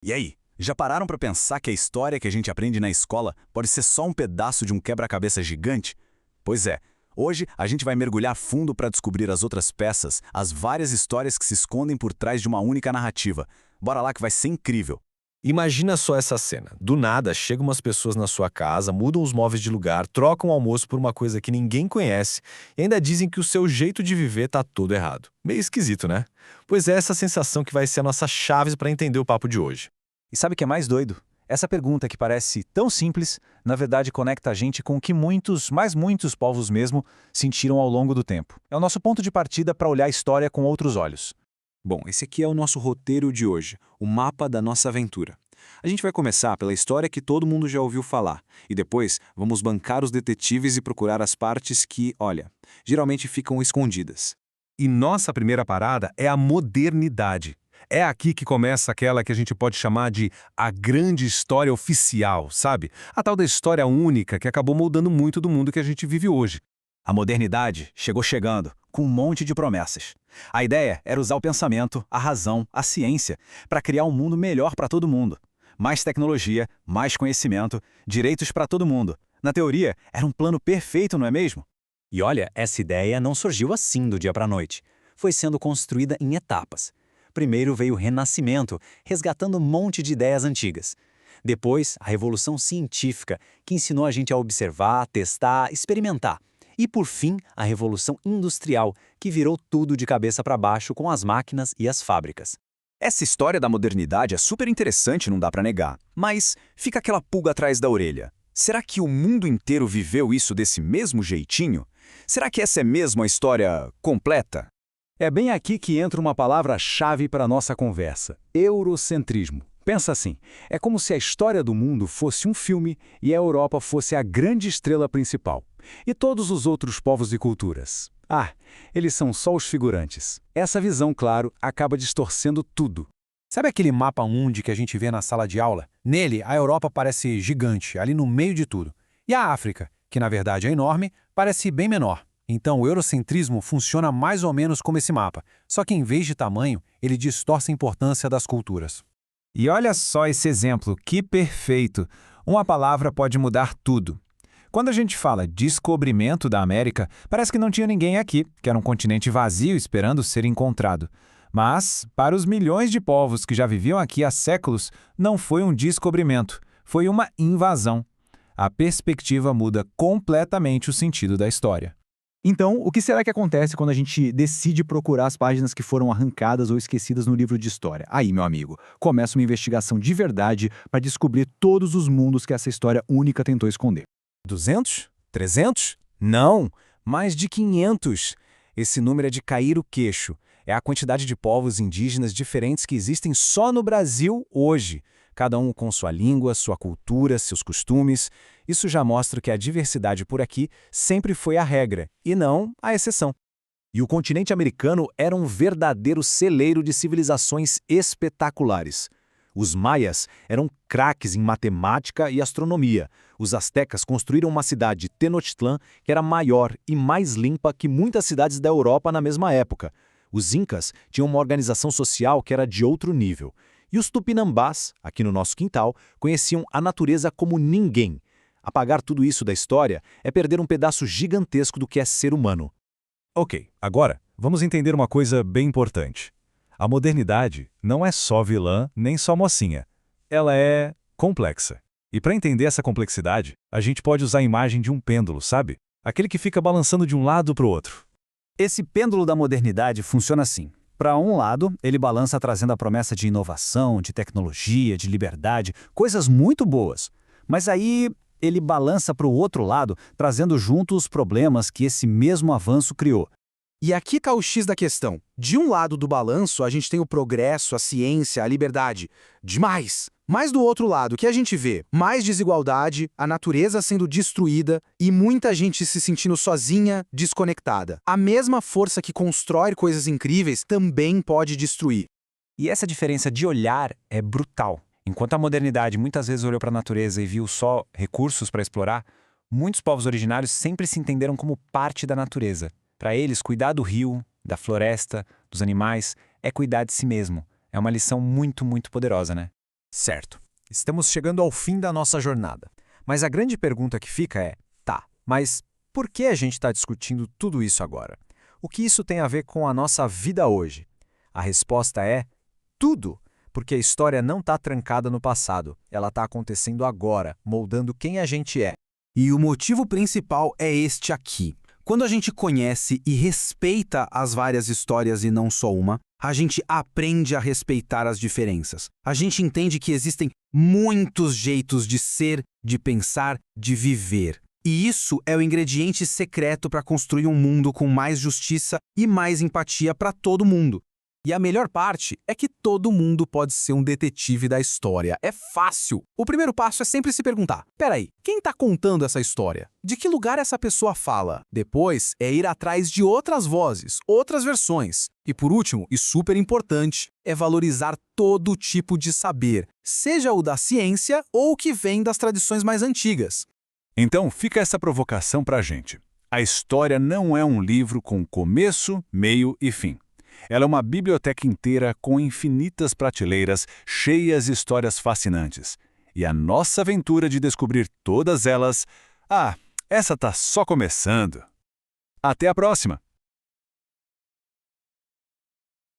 E aí, já pararam para pensar que a história que a gente aprende na escola pode ser só um pedaço de um quebra-cabeça gigante? Pois é, hoje a gente vai mergulhar fundo para descobrir as outras peças, as várias histórias que se escondem por trás de uma única narrativa. Bora lá que vai ser incrível. Imagina só essa cena. Do nada, chegam umas pessoas na sua casa, mudam os móveis de lugar, trocam o almoço por uma coisa que ninguém conhece e ainda dizem que o seu jeito de viver tá todo errado. Meio esquisito, né? Pois é essa sensação que vai ser a nossa chave para entender o papo de hoje. E sabe o que é mais doido? Essa pergunta que parece tão simples, na verdade conecta a gente com o que muitos, mas muitos povos mesmo, sentiram ao longo do tempo. É o nosso ponto de partida para olhar a história com outros olhos. Bom, esse aqui é o nosso roteiro de hoje, o mapa da nossa aventura. A gente vai começar pela história que todo mundo já ouviu falar, e depois vamos bancar os detetives e procurar as partes que, olha, geralmente ficam escondidas. E nossa primeira parada é a modernidade. É aqui que começa aquela que a gente pode chamar de a grande história oficial, sabe? A tal da história única que acabou moldando muito do mundo que a gente vive hoje. A modernidade chegou chegando, com um monte de promessas. A ideia era usar o pensamento, a razão, a ciência, para criar um mundo melhor para todo mundo. Mais tecnologia, mais conhecimento, direitos para todo mundo. Na teoria, era um plano perfeito, não é mesmo? E olha, essa ideia não surgiu assim do dia para a noite. Foi sendo construída em etapas. Primeiro veio o Renascimento, resgatando um monte de ideias antigas. Depois, a Revolução Científica, que ensinou a gente a observar, testar, experimentar. E, por fim, a Revolução Industrial, que virou tudo de cabeça para baixo com as máquinas e as fábricas. Essa história da modernidade é super interessante, não dá para negar. Mas fica aquela pulga atrás da orelha. Será que o mundo inteiro viveu isso desse mesmo jeitinho? Será que essa é mesmo a história completa? É bem aqui que entra uma palavra-chave para a nossa conversa: eurocentrismo. Pensa assim, é como se a história do mundo fosse um filme e a Europa fosse a grande estrela principal. E todos os outros povos e culturas? Eles são só os figurantes. Essa visão, claro, acaba distorcendo tudo. Sabe aquele mapa mundi que a gente vê na sala de aula? Nele, a Europa parece gigante, ali no meio de tudo. E a África, que na verdade é enorme, parece bem menor. Então o eurocentrismo funciona mais ou menos como esse mapa, só que em vez de tamanho, ele distorce a importância das culturas. E olha só esse exemplo, que perfeito! Uma palavra pode mudar tudo. Quando a gente fala descobrimento da América, parece que não tinha ninguém aqui, que era um continente vazio esperando ser encontrado. Mas, para os milhões de povos que já viviam aqui há séculos, não foi um descobrimento, foi uma invasão. A perspectiva muda completamente o sentido da história. Então, o que será que acontece quando a gente decide procurar as páginas que foram arrancadas ou esquecidas no livro de história? Aí, meu amigo, começa uma investigação de verdade para descobrir todos os mundos que essa história única tentou esconder. 200? 300? Não! Mais de 500! Esse número é de cair o queixo. É a quantidade de povos indígenas diferentes que existem só no Brasil hoje. Cada um com sua língua, sua cultura, seus costumes. Isso já mostra que a diversidade por aqui sempre foi a regra, e não a exceção. E o continente americano era um verdadeiro celeiro de civilizações espetaculares. Os maias eram craques em matemática e astronomia. Os astecas construíram uma cidade, Tenochtitlán, que era maior e mais limpa que muitas cidades da Europa na mesma época. Os incas tinham uma organização social que era de outro nível. E os tupinambás, aqui no nosso quintal, conheciam a natureza como ninguém. Apagar tudo isso da história é perder um pedaço gigantesco do que é ser humano. Ok, agora vamos entender uma coisa bem importante. A modernidade não é só vilã nem só mocinha. Ela é complexa. E para entender essa complexidade, a gente pode usar a imagem de um pêndulo, sabe? Aquele que fica balançando de um lado para o outro. Esse pêndulo da modernidade funciona assim. Para um lado, ele balança trazendo a promessa de inovação, de tecnologia, de liberdade, coisas muito boas. Mas aí ele balança para o outro lado, trazendo junto os problemas que esse mesmo avanço criou. E aqui está o X da questão. De um lado do balanço, a gente tem o progresso, a ciência, a liberdade. Demais! Mas do outro lado, o que a gente vê? Mais desigualdade, a natureza sendo destruída e muita gente se sentindo sozinha, desconectada. A mesma força que constrói coisas incríveis também pode destruir. E essa diferença de olhar é brutal. Enquanto a modernidade muitas vezes olhou para a natureza e viu só recursos para explorar, muitos povos originários sempre se entenderam como parte da natureza. Para eles, cuidar do rio, da floresta, dos animais, é cuidar de si mesmo. É uma lição muito, muito poderosa, né? Certo. Estamos chegando ao fim da nossa jornada. Mas a grande pergunta que fica é, tá, mas por que a gente está discutindo tudo isso agora? O que isso tem a ver com a nossa vida hoje? A resposta é tudo, porque a história não está trancada no passado, ela está acontecendo agora, moldando quem a gente é. E o motivo principal é este aqui. Quando a gente conhece e respeita as várias histórias e não só uma, a gente aprende a respeitar as diferenças. A gente entende que existem muitos jeitos de ser, de pensar, de viver. E isso é o ingrediente secreto para construir um mundo com mais justiça e mais empatia para todo mundo. E a melhor parte é que todo mundo pode ser um detetive da história. É fácil. O primeiro passo é sempre se perguntar: peraí, quem está contando essa história? De que lugar essa pessoa fala? Depois é ir atrás de outras vozes, outras versões. E por último, e super importante, é valorizar todo tipo de saber, seja o da ciência ou o que vem das tradições mais antigas. Então fica essa provocação para a gente. A história não é um livro com começo, meio e fim. Ela é uma biblioteca inteira com infinitas prateleiras cheias de histórias fascinantes. E a nossa aventura de descobrir todas elas, essa tá só começando. Até a próxima!